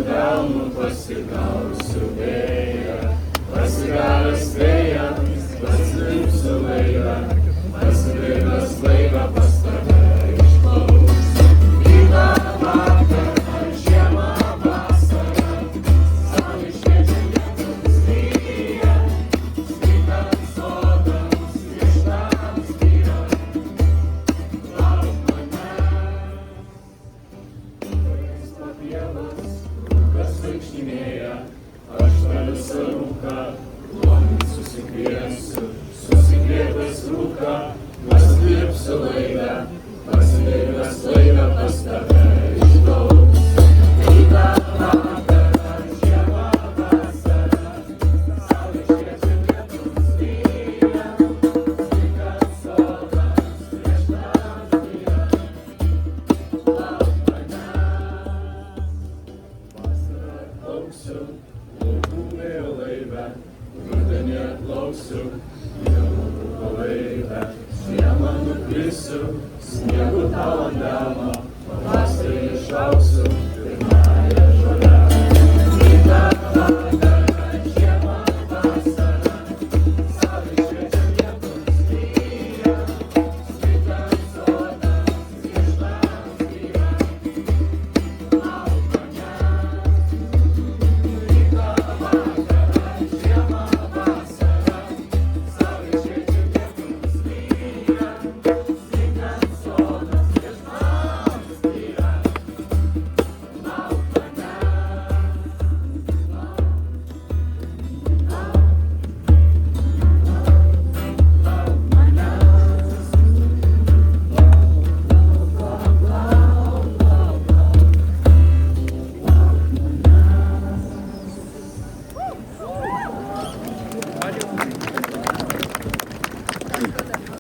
delnu pasigausiu vėją, pasigavęs vėjams, paslipsiu laivą, paslipęs laivą pas tave išplauks. Rytą, vakarą, žiemą, vasarą, saulė šviečia, lietus lyja, skaitant sodams, vištams vyrams, lauk manęs. Po pievas rūkas vaikštinėja, aš tą visą rūką duomenį susikvietęs rūką, paslėpsiu laivę, paslėpęs laivę pas tave išplauks. Rytą, vakarą, žiemą, vasarą, saulė šviečia, lietus lyja, skaitant sodams, vištams vyrams, lauk manęs. Vasarą plauksiu, laukų vėjo laive, rudenį atplauksiu, dievo rūko laive, žiemą nukrisiu, sniegu tau ant delno, pavasarį išauksiu.